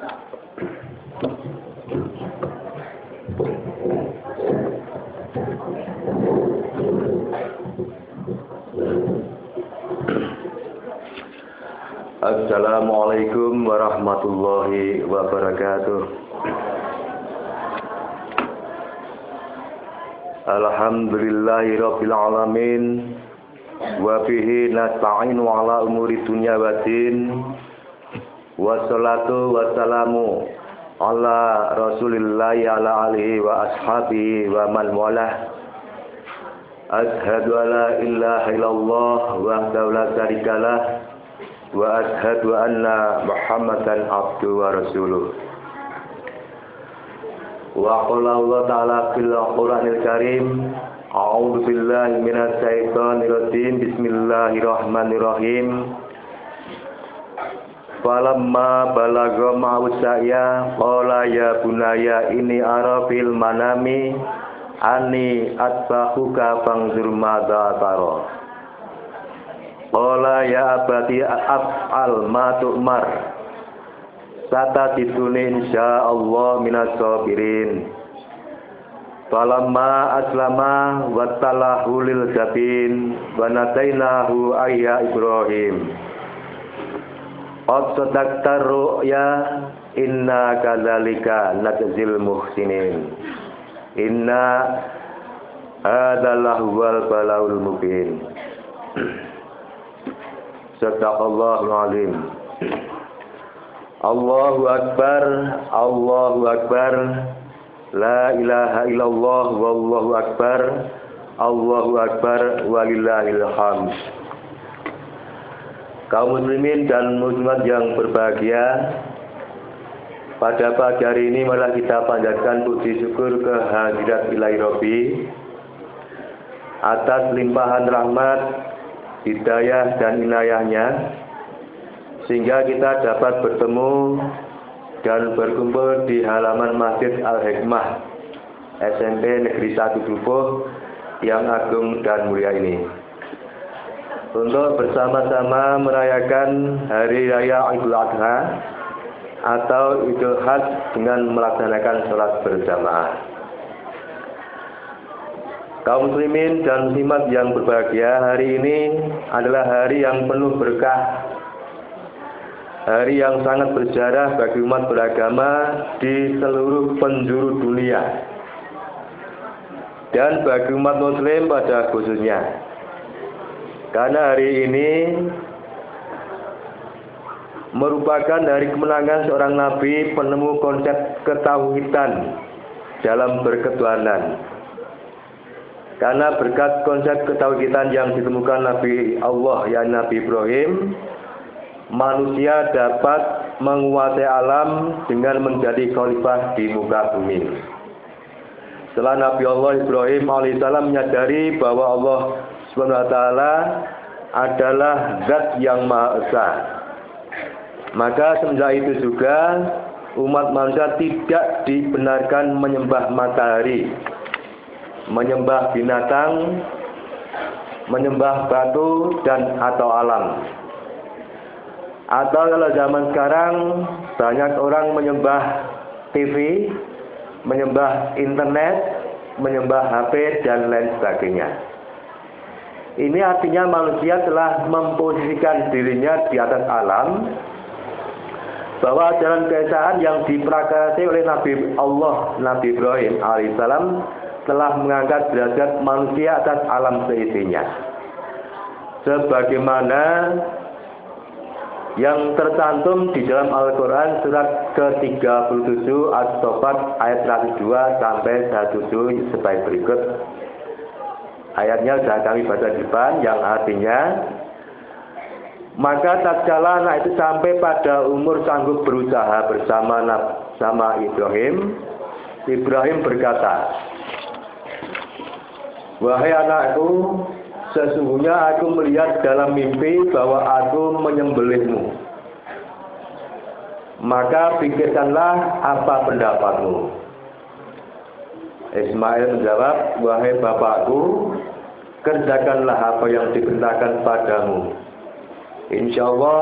Assalamualaikum warahmatullahi wabarakatuh. Alhamdulillahirabbil alamin wa bihi nasta'inu ala umuri dunya waddin. Wassalatu wassalamu ala Rasulillahi ala alihi wa ashabihi wa man walah. Ashhadu an la ilaha illallah wahdahu la syarikalah wa ashhadu anna Muhammadan abduhu wa rasuluh. Wa qala Allah ta'ala fil Qur'anil Karim, a'udzu billahi minasy syaithanir rajim. Bismillahirrahmanirrahim. Falamma balagha ma'usaya qala ya bunayya inni ara fil manami anni atbahuka fanzur madza tara. Qala ya abati af'al ma tu'mar satajiduni insyaallah minas sabirin. Falamma aslama wattalahu lil jabin wa nadainahu ayya Ibrahim. Qad sadaqta ru'ya inna kadzalika najzil muhsinin. Inna hadzal huwal balaul mubin. Sadaqallahul azim. Allahu akbar, Allahu akbar. La ilaha illallah wallahu akbar. Allahu akbar walillahil hamd. Kaum muslimin dan muslimat yang berbahagia, pada pagi hari ini malah kita panjatkan puji syukur kehadirat Ilahi Rabbi atas limpahan rahmat, hidayah dan inayahnya, sehingga kita dapat bertemu dan berkumpul di halaman Masjid Al-Hikmah SMP Negeri 1 Dukuh yang agung dan mulia ini, untuk bersama-sama merayakan Hari Raya Idul Adha atau Idul Hajj dengan melaksanakan sholat berjamaah. Kaum muslimin dan muslimat yang berbahagia, hari ini adalah hari yang penuh berkah, hari yang sangat bersejarah bagi umat beragama di seluruh penjuru dunia dan bagi umat muslim pada khususnya. Karena hari ini merupakan hari kemenangan seorang nabi penemu konsep ketauhidan dalam berketuhanan. Karena berkat konsep ketauhidan yang ditemukan Nabi Allah, yakni Nabi Ibrahim, manusia dapat menguasai alam dengan menjadi khalifah di muka bumi. Setelah Nabi Allah Ibrahim alaihissalam menyadari bahwa Allah Subhanahu wa taala adalah zat yang maha esa, maka semenjak itu juga umat manusia tidak dibenarkan menyembah matahari, menyembah binatang, menyembah batu dan atau alam. Atau kalau zaman sekarang banyak orang menyembah TV, menyembah internet, menyembah HP dan lain sebagainya. Ini artinya manusia telah memposisikan dirinya di atas alam, bahwa ajaran keesaan yang diprakarsai oleh Nabi Allah, Nabi Ibrahim alaihissalam, telah mengangkat derajat manusia atas alam seisinya, sebagaimana yang tercantum di dalam Al-Quran surat ke-37 As-Saffat ayat 102 sampai 107 sebagai berikut. Ayatnya sudah kami baca di depan, yang artinya, maka tatkala anak itu sampai pada umur sanggup berusaha bersama Ibrahim, Ibrahim berkata, "Wahai anakku, sesungguhnya aku melihat dalam mimpi bahwa aku menyembelihmu. Maka pikirkanlah apa pendapatmu." Ismail menjawab, "Wahai bapakku, kerjakanlah apa yang diperintahkan padamu. Insya Allah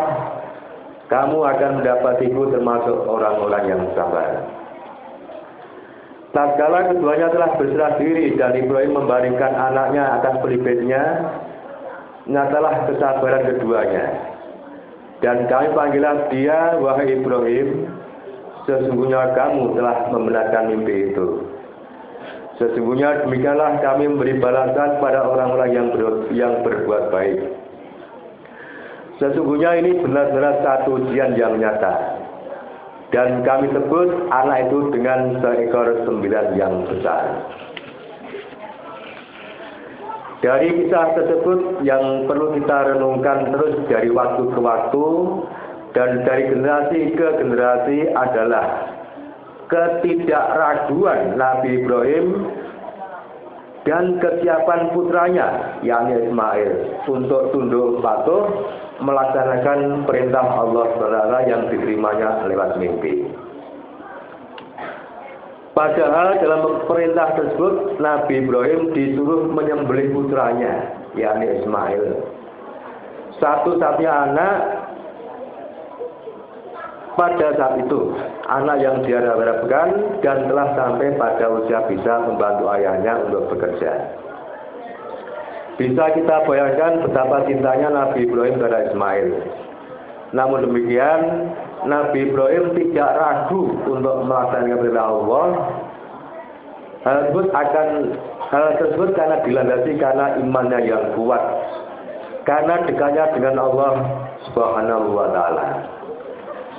kamu akan mendapatiku termasuk orang-orang yang sabar. Tatkala keduanya telah berserah diri dan Ibrahim membaringkan anaknya atas pelipitnya, nyatalah kesabaran keduanya. Dan kami panggilah dia, wahai Ibrahim, sesungguhnya kamu telah membenarkan mimpi itu. Sesungguhnya demikianlah kami memberi balasan pada orang-orang yang berbuat baik. Sesungguhnya ini benar-benar satu ujian yang nyata. Dan kami sebut anak itu dengan seekor sembilan yang besar. Dari kisah tersebut yang perlu kita renungkan terus dari waktu ke waktu dan dari generasi ke generasi adalah ketidakraguan Nabi Ibrahim dan kesiapan putranya, yakni Ismail, untuk tunduk patuh melaksanakan perintah Allah SWT yang diterimanya lewat mimpi. Padahal dalam perintah tersebut Nabi Ibrahim disuruh menyembelih putranya, yakni Ismail, satu-satunya anak pada saat itu, anak yang diharapkan dan telah sampai pada usia bisa membantu ayahnya untuk bekerja. Bisa kita bayangkan betapa cintanya Nabi Ibrahim kepada Ismail. Namun demikian, Nabi Ibrahim tidak ragu untuk melaksanakan perintah Allah. Hal tersebut karena dilandasi karena imannya yang kuat, karena dekatnya dengan Allah Subhanahu wa Ta'ala.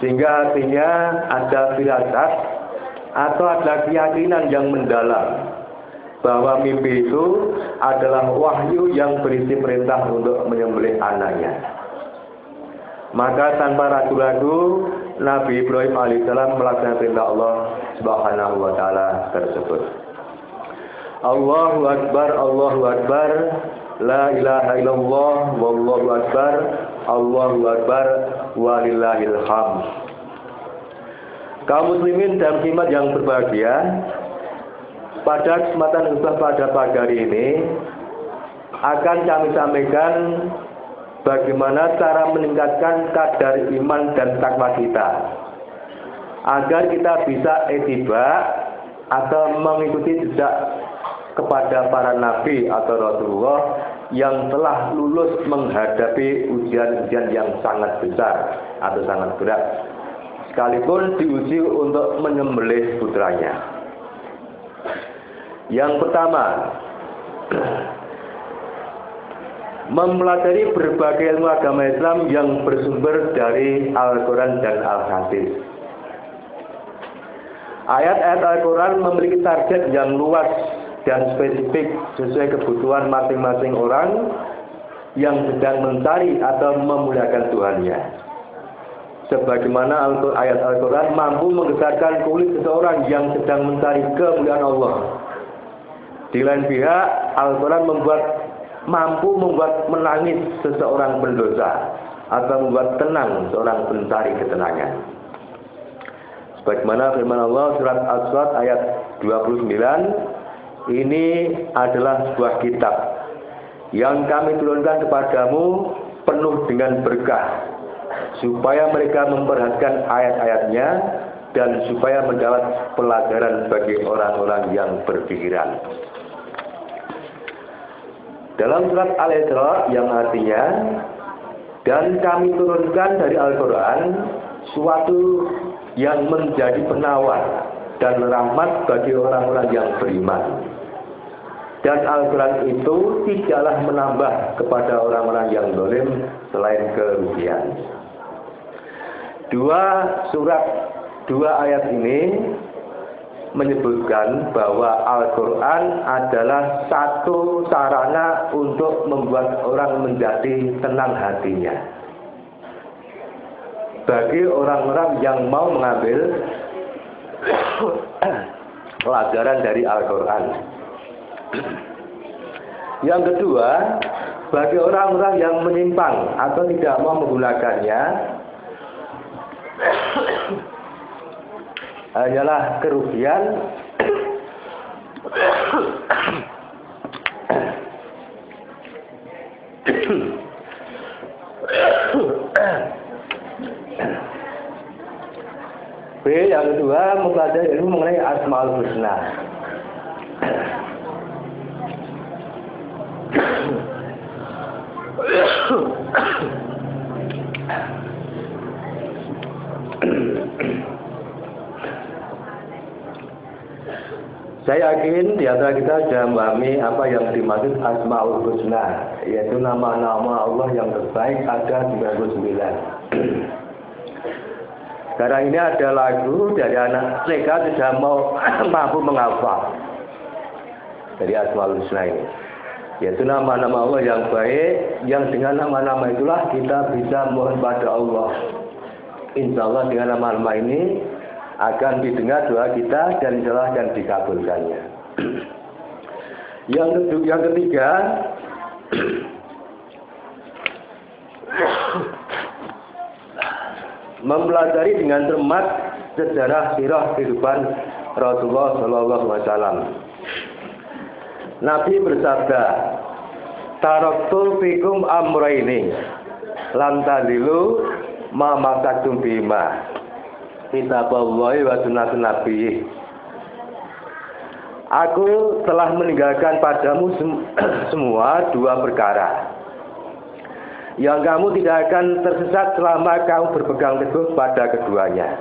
Sehingga artinya ada firasat atau ada keyakinan yang mendalam bahwa mimpi itu adalah wahyu yang berisi perintah untuk menyembelih anaknya. Maka tanpa ragu-ragu Nabi Ibrahim alaihissalam melaksanakan perintah Allah Subhanahu wa Ta'ala tersebut. Allahu Akbar, la ilaha illallah, wallahu akbar, Allahu akbar, walillahil hamd. Kaum muslimin dan muslimat yang berbahagia, pada kesempatan khutbah pada pagi hari ini akan kami sampaikan bagaimana cara meningkatkan kadar iman dan takwa kita agar kita bisa ittiba atau mengikuti jejak kepada para nabi atau Rasulullah yang telah lulus menghadapi ujian-ujian yang sangat besar atau sangat berat, sekalipun diuji untuk menyembelih putranya. Yang pertama, mempelajari berbagai ilmu agama Islam yang bersumber dari Al-Quran dan Al-Hadis. Ayat-ayat Al-Quran memiliki target yang luas dan spesifik sesuai kebutuhan masing-masing orang yang sedang mencari atau memuliakan Tuhannya. Sebagaimana ayat Al-Quran mampu menggetarkan kulit seseorang yang sedang mencari kemuliaan Allah. Di lain pihak, Al-Quran mampu membuat menangis seseorang pendosa atau membuat tenang seorang pencari ketenangan. Sebagaimana firman Allah surat As-Sad ayat 29, ini adalah sebuah kitab yang kami turunkan kepadamu penuh dengan berkah, supaya mereka memperhatikan ayat-ayatnya dan supaya mendapat pelajaran bagi orang-orang yang berpikiran. Dalam surat Al-Isra yang artinya, dan kami turunkan dari Al-Quran suatu yang menjadi penawar dan rahmat bagi orang-orang yang beriman. Dan Al-Quran itu tidaklah menambah kepada orang-orang yang zalim selain kerugian. Dua ayat ini menyebutkan bahwa Al-Quran adalah satu sarana untuk membuat orang menjadi tenang hatinya. Bagi orang-orang yang mau mengambil pelajaran dari Al-Quran. Yang kedua, bagi orang-orang yang menyimpang atau tidak mau menggunakannya, hanyalah kerugian Yang kedua, mempelajari ilmu mengenai Asmaul Husna. Saya yakin di antara kita sudah memahami apa yang dimaksud Asmaul Husna, yaitu nama-nama Allah yang terbaik ada 99. Sekarang ini ada lagu dari anak TK sudah mau mampu menghafal dari Asmaul Husna ini, yaitu nama-nama Allah yang baik, yang dengan nama-nama itulah kita bisa mohon pada Allah. Insya Allah dengan nama-nama ini akan didengar doa kita dan insya Allah akan dikabulkannya. Yang ketiga, mempelajari dengan cermat sejarah sirah kehidupan Rasulullah SAW. Nabi bersabda, "Taraktu fikum amraini, lam tadilu ma masaktum bima, kitaballahi wa sunnatun nabiyyi." Aku telah meninggalkan padamu semua dua perkara yang kamu tidak akan tersesat selama kamu berpegang teguh pada keduanya,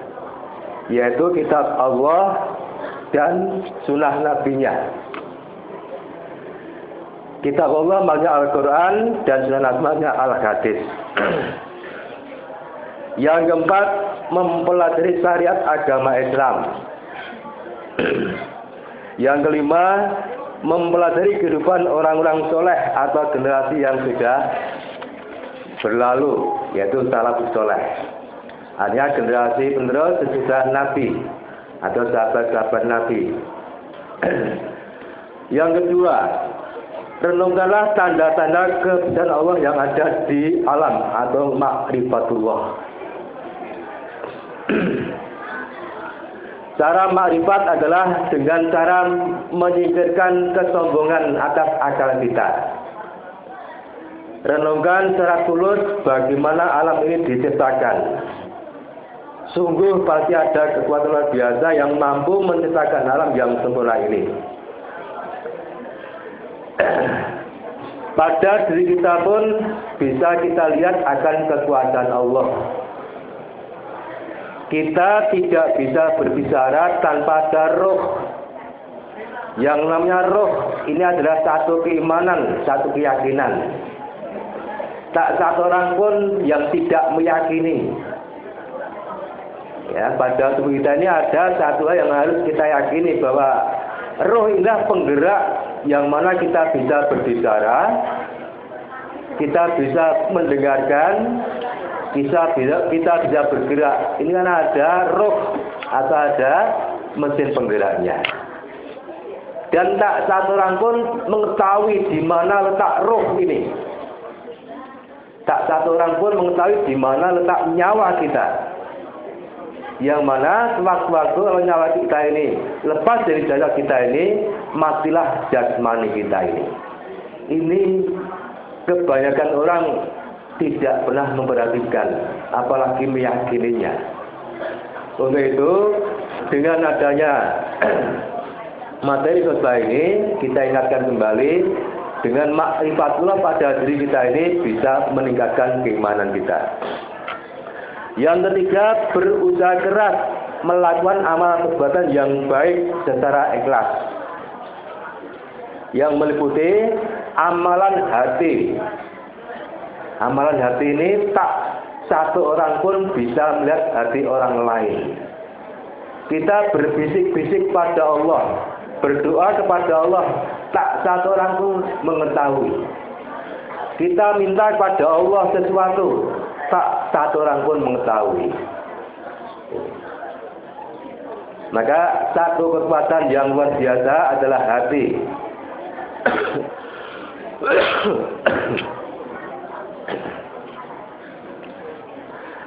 yaitu kitab Allah dan sunnah nabinya. Kitab Allah maknanya Al-Quran dan sunnah nabinya Al-Hadis. Yang keempat, mempelajari syariat agama Islam. Yang kelima, mempelajari kehidupan orang-orang soleh atau generasi yang sudah berlalu, yaitu salafus soleh. Artinya generasi penerus sesudah Nabi atau sahabat-sahabat Nabi. Yang kedua, renungkanlah tanda-tanda kebesaran Allah yang ada di alam atau ma'rifatullah. Cara makrifat adalah dengan cara menyingkirkan kesombongan atas akal kita. Renungkan secara tulus bagaimana alam ini diciptakan. Sungguh pasti ada kekuatan luar biasa yang mampu menciptakan alam yang sempurna ini. Pada diri kita pun bisa kita lihat akan kekuatan Allah. Kita tidak bisa berbicara tanpa ada roh. Yang namanya roh ini adalah satu keimanan, satu keyakinan. Tak satu orang pun yang tidak meyakini. Ya, pada tubuh kita ini ada satu hal yang harus kita yakini, bahwa roh inilah penggerak yang mana kita bisa berbicara, kita bisa mendengarkan, kita bisa bergerak. Ini kan ada roh atau ada mesin penggeraknya. Dan tak satu orang pun mengetahui di mana letak roh ini. Tak satu orang pun mengetahui di mana letak nyawa kita. Yang mana sewaktu-waktu kalau nyawa kita ini lepas dari jasad kita ini, matilah jasmani kita ini. Ini kebanyakan orang tidak pernah memperhatikan, apalagi meyakininya. Untuk itu, dengan adanya materi khotbah ini, kita ingatkan kembali, dengan makrifatullah pada diri kita ini bisa meningkatkan keimanan kita. Yang ketiga, berusaha keras melakukan amal perbuatan yang baik secara ikhlas, yang meliputi amalan hati. Amalan hati ini tak satu orang pun bisa melihat hati orang lain. Kita berbisik-bisik pada Allah, berdoa kepada Allah, tak satu orang pun mengetahui. Kita minta kepada Allah sesuatu, tak satu orang pun mengetahui. Maka satu kekuatan yang luar biasa adalah hati.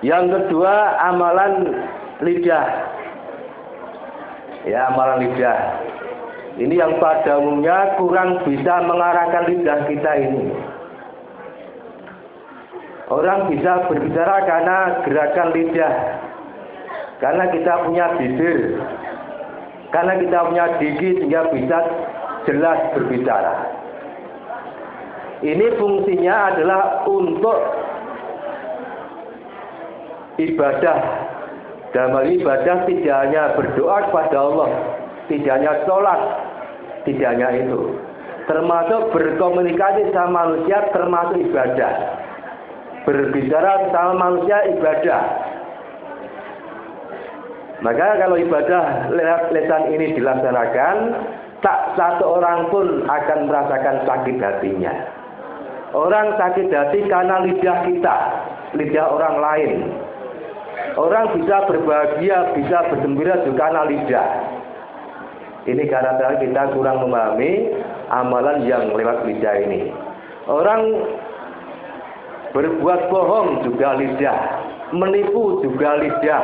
Yang kedua, amalan lidah. Ya, amalan lidah. Ini yang pada umumnya kurang bisa mengarahkan lidah kita ini. Orang bisa berbicara karena gerakan lidah. karena kita punya bibir, karena kita punya gigi sehingga bisa jelas berbicara. Ini fungsinya adalah untuk ibadah. Dalam hal ibadah tidak hanya berdoa kepada Allah, tidak hanya sholat, tidak hanya itu, termasuk berkomunikasi sama manusia, termasuk ibadah. Berbicara sama manusia ibadah. Maka kalau ibadah lewat lisan ini dilaksanakan, tak satu orang pun akan merasakan sakit hatinya. Orang sakit hati karena lidah kita, lidah orang lain. Orang bisa berbahagia, bisa bergembira juga karena lidah. Ini karena kita kurang memahami amalan yang lewat lidah ini. Orang berbuat bohong juga lidah, menipu juga lidah,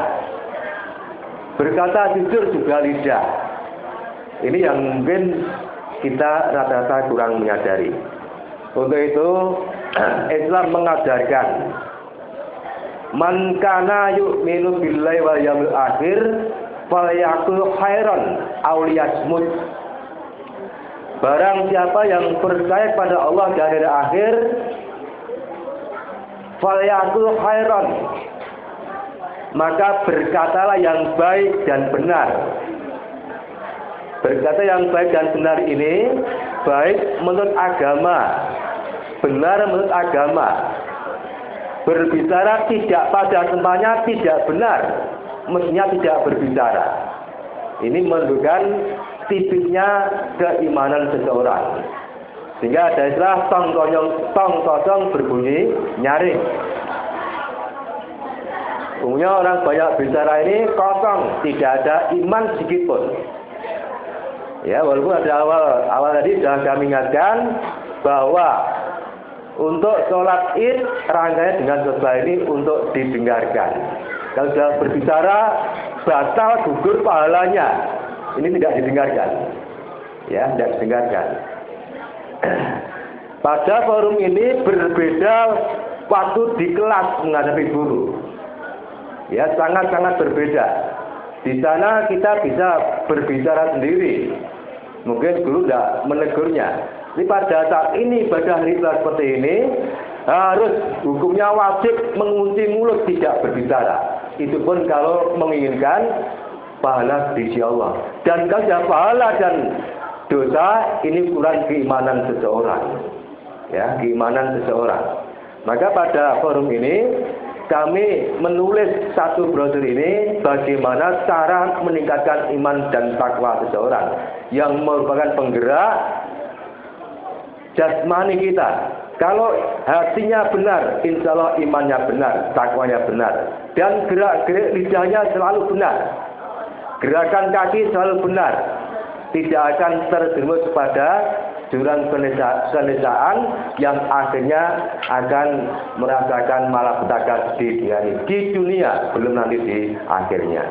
berkata jujur juga lidah. Ini yang mungkin kita rata-rata kurang menyadari. Untuk itu Islam mengajarkan man kana yu'minu billahi wal yawmil akhir falyaqul khairan aw liyasmut. Barang siapa yang percaya pada Allah dan hari akhir, falyaqul khairan, maka berkatalah yang baik dan benar. Berkata yang baik dan benar ini baik menurut agama, benar menurut agama. Berbicara tidak pada tempatnya tidak benar, mestinya tidak berbicara. Ini menunjukkan tipisnya keimanan seseorang. Sehingga ada istilah tong kosong berbunyi nyaring. Umumnya orang banyak bicara ini kosong, tidak ada iman sedikit pun. Ya, walaupun ada awal tadi sudah kami ingatkan bahwa untuk sholat id rangkaian dengan khutbah ini untuk didengarkan. Kalau sudah berbicara batal gugur pahalanya, ini tidak didengarkan. Ya, tidak didengarkan. Pada forum ini berbeda waktu di kelas menghadapi guru. Ya, sangat-sangat berbeda. Di sana kita bisa berbicara sendiri. Mungkin guru tidak menegurnya. Tapi pada saat ini pada hari seperti ini harus hukumnya wajib mengunci mulut, tidak berbicara. Itu pun kalau menginginkan pahala di sisi Allah. Dan kalau sudah pahala dan dosa, ini ukuran keimanan seseorang. Ya, keimanan seseorang. Maka pada forum ini kami menulis satu brosur ini bagaimana cara meningkatkan iman dan takwa seseorang yang merupakan penggerak jasmani kita. Kalau hatinya benar, insya Allah imannya benar, takwanya benar, dan gerak-gerik lidahnya selalu benar, gerakan kaki selalu benar, tidak akan terjerumus pada jurang keniscayaan yang akhirnya akan merasakan malapetaka di dunia, belum nanti di akhirnya.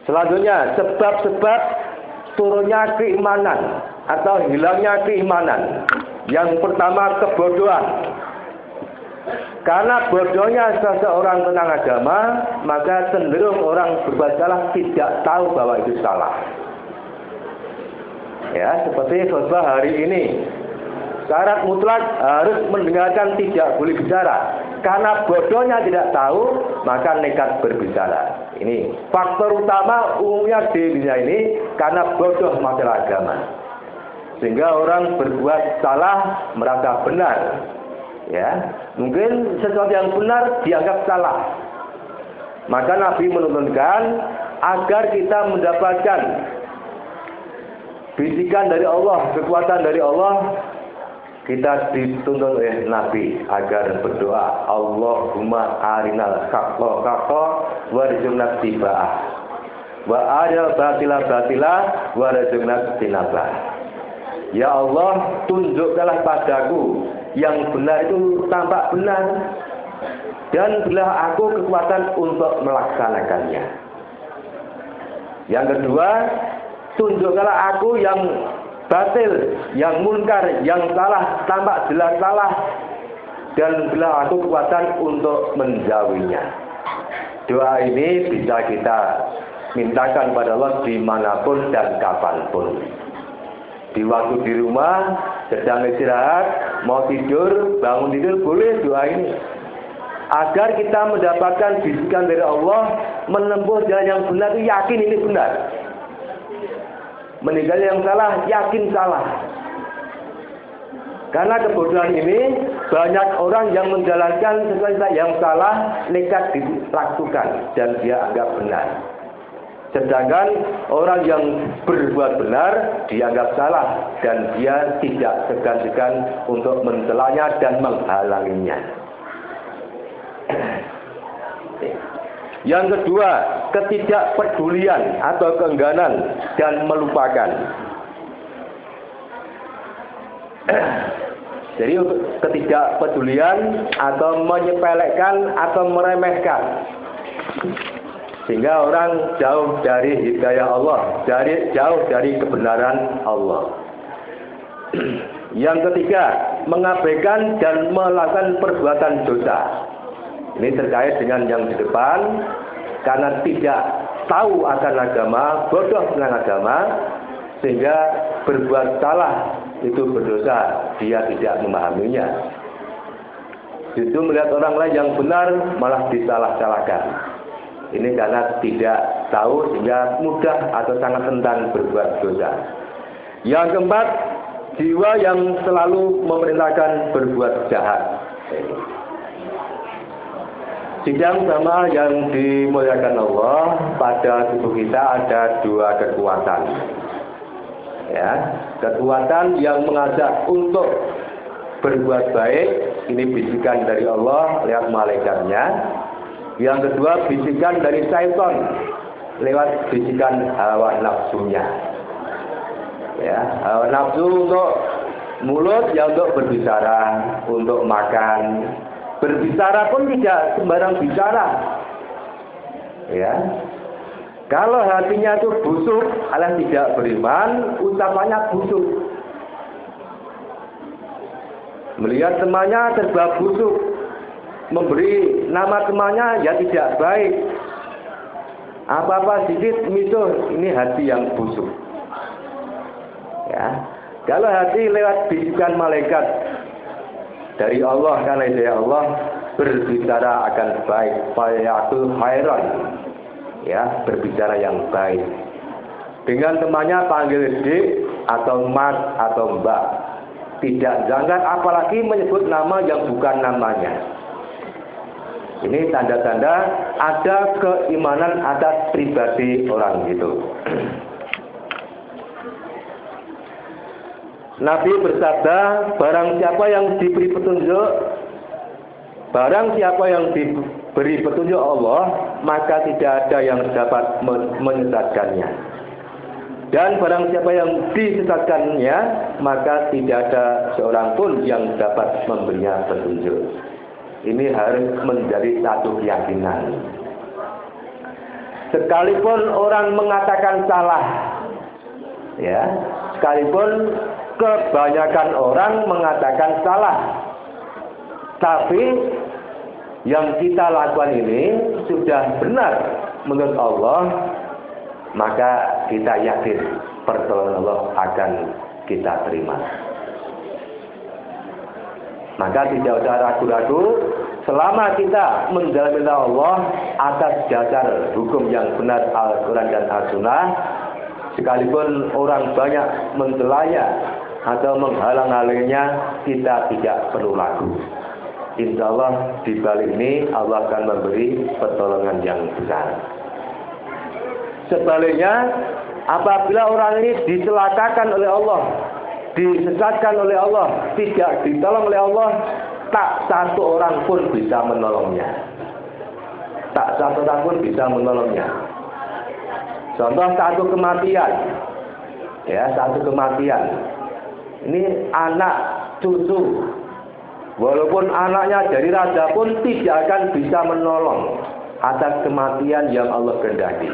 Selanjutnya, sebab-sebab turunnya keimanan atau hilangnya keimanan. Yang pertama, kebodohan. Karena bodohnya seseorang tentang agama, maka cenderung orang berbuat salah tidak tahu bahwa itu salah. Ya, seperti khutbah hari ini. Syarat mutlak harus mendengarkan, tidak boleh bicara. Karena bodohnya tidak tahu, maka nekat berbicara. Ini faktor utama umumnya di dunia ini karena bodoh masalah agama. Sehingga orang berbuat salah merasa benar. Ya, mungkin sesuatu yang benar dianggap salah. Maka Nabi menurunkan agar kita mendapatkan bisikan dari Allah, kekuatan dari Allah, kita dituntun oleh Nabi agar berdoa, Allahumma arinal haqqa warzuqna ittiba'ah wa arinal batila warzuqna ijtinabah. Ya Allah, tunjukkanlah padaku yang benar itu tampak benar, dan berilah aku kekuatan untuk melaksanakannya. Yang kedua, tunjukkanlah aku yang batil, yang munkar, yang salah, tampak jelas salah, dan berilah aku kekuatan untuk menjauhinya. Doa ini bisa kita mintakan pada Allah dimanapun dan kapanpun. Di waktu di rumah, sedang istirahat, mau tidur, bangun tidur, boleh doa ini. Agar kita mendapatkan bisikan dari Allah, menempuh jalan yang benar, itu yakin ini benar. Meninggal yang salah, yakin salah. Karena kebodohan ini, banyak orang yang menjalankan sesuatu yang salah, nekat dilakukan, dan dia anggap benar. Sedangkan orang yang berbuat benar, dianggap salah, dan dia tidak segan-segan untuk mencelanya dan menghalanginya. Yang kedua, ketidakpedulian atau keengganan dan melupakan. Jadi ketidakpedulian atau menyepelekan atau meremehkan, sehingga orang jauh dari hidayah Allah, jauh dari kebenaran Allah. Yang ketiga, mengabaikan dan melakukan perbuatan dosa. Ini terkait dengan yang di depan, karena tidak tahu akan agama, bodoh dengan agama, sehingga berbuat salah itu berdosa, dia tidak memahaminya. Justru melihat orang lain yang benar malah disalah-salahkan. Ini karena tidak tahu sehingga mudah atau sangat rentan berbuat dosa. Yang keempat, jiwa yang selalu memerintahkan berbuat jahat. Sidang sama yang dimuliakan Allah, pada tubuh kita ada dua kekuatan. Ya, kekuatan yang mengajak untuk berbuat baik, ini bisikan dari Allah lewat malaikatnya. Yang kedua, bisikan dari syaitan lewat bisikan hawa nafsunya. Ya, hawa nafsu untuk mulut, yang untuk berbicara, untuk makan. Berbicara pun tidak sembarang bicara. Ya. Kalau hatinya itu busuk, alias tidak beriman, ucapannya busuk. Melihat temannya serba busuk, memberi nama temannya ya tidak baik. Apa-apa sedikit misuh, ini hati yang busuk. Ya. Kalau hati lewat bisikan malaikat dari Allah, karena hidayah Allah, berbicara akan baik, fayatul khairan. Ya, berbicara yang baik. Dengan temannya panggil dik atau mas atau mbak. Tidak jangan apalagi menyebut nama yang bukan namanya. Ini tanda-tanda ada keimanan atas pribadi orang itu. Nabi bersabda, barang siapa yang diberi petunjuk, barang siapa yang diberi petunjuk Allah, maka tidak ada yang dapat menyesatkannya. Dan barang siapa yang disesatkannya, maka tidak ada seorang pun yang dapat memberinya petunjuk. Ini harus menjadi satu keyakinan. Sekalipun orang mengatakan salah, ya, sekalipun kebanyakan orang mengatakan salah, tapi yang kita lakukan ini sudah benar menurut Allah, maka kita yakin pertolongan Allah akan kita terima. Maka tidak usah ragu-ragu, selama kita menjalani Allah atas dasar hukum yang benar Al-Quran dan As-Sunnah, sekalipun orang banyak mencelanya atau menghalang-halanginya, kita tidak perlu ragu. Insya Allah di balik ini Allah akan memberi pertolongan yang besar. Sebaliknya, apabila orang ini dicelakakan oleh Allah, disesatkan oleh Allah, tidak ditolong oleh Allah, tak satu orang pun bisa menolongnya. Tak satu orang pun bisa menolongnya. Contoh satu kematian, ya, satu kematian. Ini anak cucu, walaupun anaknya dari raja pun tidak akan bisa menolong atas kematian yang Allah kehendaki.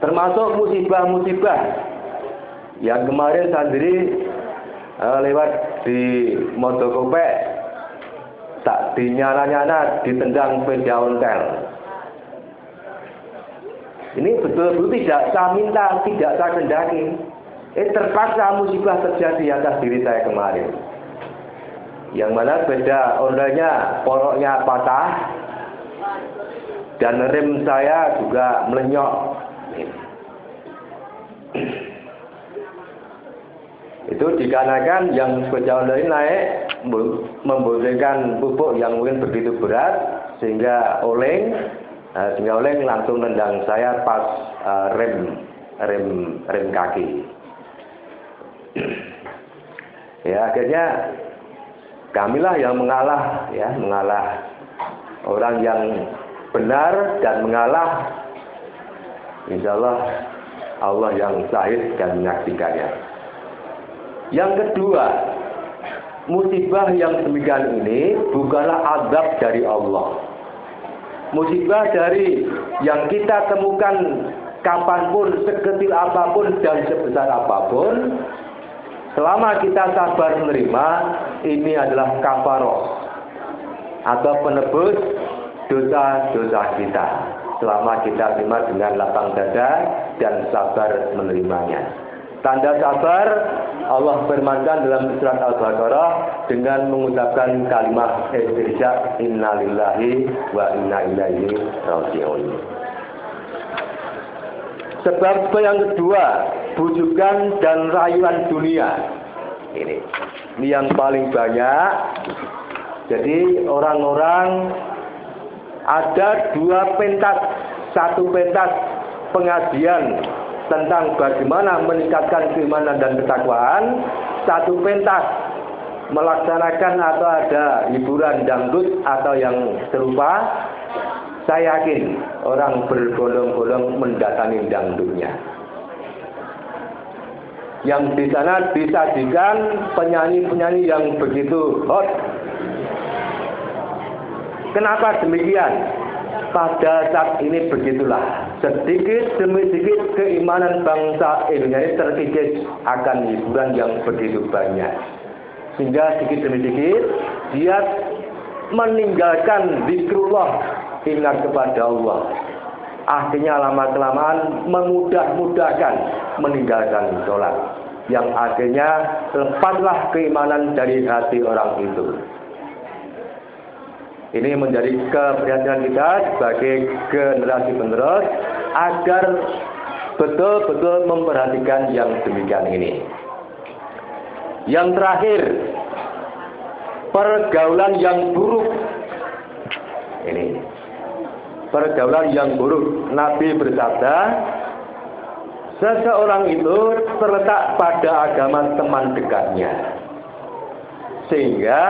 Termasuk musibah-musibah yang kemarin sendiri lewat di Modokopek, tak dinyala-nyala, ditendang sepeda ontel. Ini betul-betul tidak saya minta, tidak saya kehendaki. Terpaksa musibah terjadi atas diri saya kemarin. Yang mana sepeda ontelnya poroknya patah dan rem saya juga melenyok. Itu dikarenakan yang sepeda ontel ini naik memboncengkan pupuk yang mungkin begitu berat sehingga oleng langsung nendang saya pas rem kaki. Ya, akhirnya kamilah yang mengalah, orang yang benar dan mengalah. Insya Allah yang syahid dan menyaksikannya. Yang kedua, musibah yang demikian ini bukanlah azab dari Allah. Musibah dari yang kita temukan kapanpun, sekecil apapun dan sebesar apapun, selama kita sabar menerima, ini adalah kafaroh atau penebus dosa-dosa kita. Selama kita terima dengan lapang dada dan sabar menerimanya. Tanda sabar Allah firmankan dalam surat Al-Baqarah dengan mengucapkan kalimat istirja, innalillahi wa inna ilaihi raji'un. Sebab yang kedua, bujukan dan rayuan dunia. Ini yang paling banyak. Jadi orang-orang ada dua pentas, satu pentas pengajian tentang bagaimana meningkatkan keimanan dan ketakwaan, satu pentas melaksanakan atau ada hiburan dangdut atau yang serupa. Saya yakin orang berbondong-bondong mendatangi dangdutnya. Yang di sana disajikan penyanyi-penyanyi yang begitu hot. Kenapa demikian? Pada saat ini begitulah, sedikit demi sedikit keimanan bangsa Indonesia ini terkikis akan hiburan yang begitu banyak. Sehingga sedikit demi sedikit dia meninggalkan zikrullah, ingat kepada Allah. Akhirnya lama-kelamaan memudah-mudahkan meninggalkan sholat. Yang akhirnya lepaslah keimanan dari hati orang itu. Ini menjadi keprihatinan kita sebagai generasi penerus agar betul-betul memperhatikan yang demikian ini. Yang terakhir, pergaulan yang buruk. Ini pergaulan yang buruk. Nabi bersabda, seseorang itu terletak pada agama teman dekatnya. Sehingga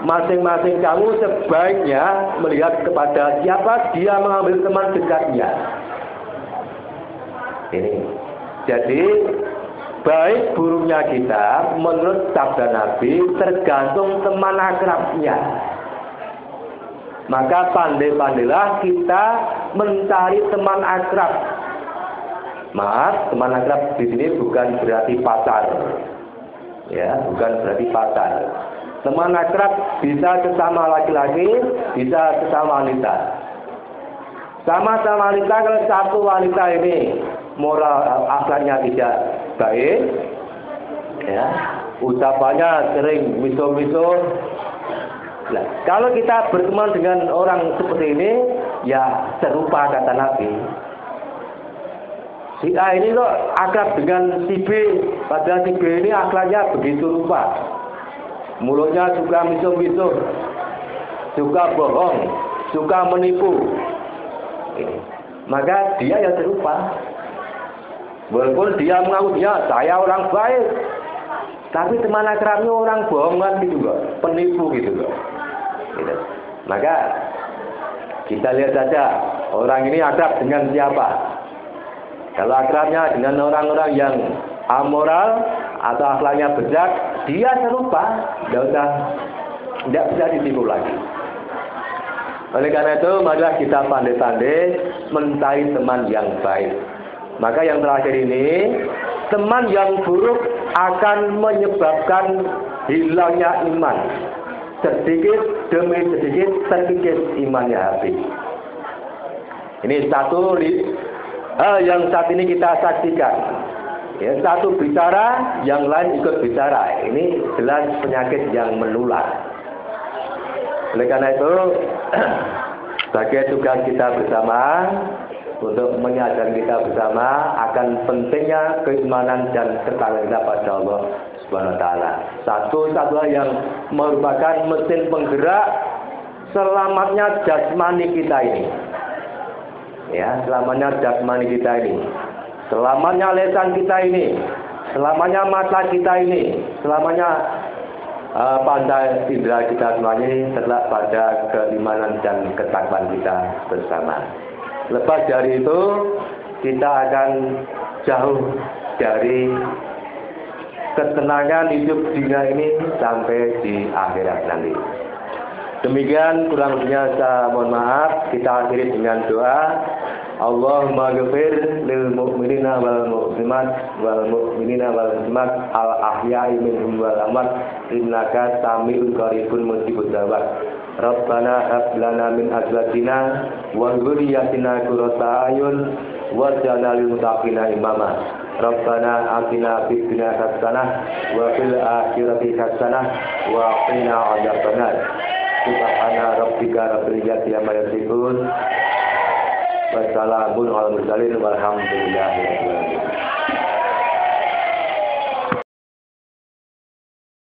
masing-masing kamu sebaiknya melihat kepada siapa dia mengambil teman dekatnya. Ini. Jadi baik buruknya kita menurut sabda Nabi tergantung teman akrabnya. Maka pandai-pandailah kita mencari teman akrab. Maaf, teman akrab di sini bukan berarti pacar. Ya, bukan berarti pacar. Teman akrab bisa sesama laki-laki, bisa sesama wanita. Sama-sama wanita, kalau satu wanita ini moral akhlaknya tidak baik, ya, ucapannya sering miso-miso. Nah, kalau kita berteman dengan orang seperti ini, ya serupa kata Nabi. Si A ini kok akrab dengan si B, padahal si B ini akhlaknya begitu rupa. Mulutnya suka miso-miso, suka bohong, suka menipu. Maka dia yang serupa. Walaupun dia mengaku saya orang baik, tapi teman akrabnya orang bohongan gitu loh, penipu gitu loh. Gitu. Maka kita lihat saja orang ini akrab dengan siapa. Kalau akrabnya dengan orang-orang yang amoral atau akhlaknya bejat, dia serupa, tidak bisa ditipu lagi. Oleh karena itu, marilah kita pandai-pandai mencari teman yang baik. Maka yang terakhir ini, teman yang buruk akan menyebabkan hilangnya iman. sedikit demi sedikit terkikis imannya habis. Ini satu hal yang saat ini kita saksikan. Ya, satu bicara, yang lain ikut bicara. Ini jelas penyakit yang menular. Oleh karena itu, sebagai tugas kita bersama untuk mengajarkan kita bersama akan pentingnya keimanan dan ketakwaan kita pada Allah Subhanahu wa taala. Satu-satunya yang merupakan mesin penggerak selamatnya jasmani kita ini. Ya, selamatnya jasmani kita ini. Selamatnya lisan kita ini. Selamanya mata kita ini. Selamanya pandai indera kita semuanya ini terletak pada keimanan dan ketakwaan kita bersama. Lepas dari itu kita akan jauh dari ketenangan hidup dunia ini sampai di akhirat nanti. Demikian kurang lebihnya saya mohon maaf. Kita akhiri dengan doa. Allahumma ghfir lil mu'minina wal mu'minat wal mu'minina wal muslimat al ahya'i minhum wal amwat innaka sami'un qaribun mujibud da'wat. Rabbana hab lana min azwajina wa dhurriyyatina qurrata a'yun waj'alna lil muttaqina imama. Rabbana atina fid dunya hasanah wa fil akhirati hasanah wa qina adzabannar. Subhana rabbika rabbil izzati amma yasifun. Wassalamun ala mursalin walhamdulillahi rabbil alamin.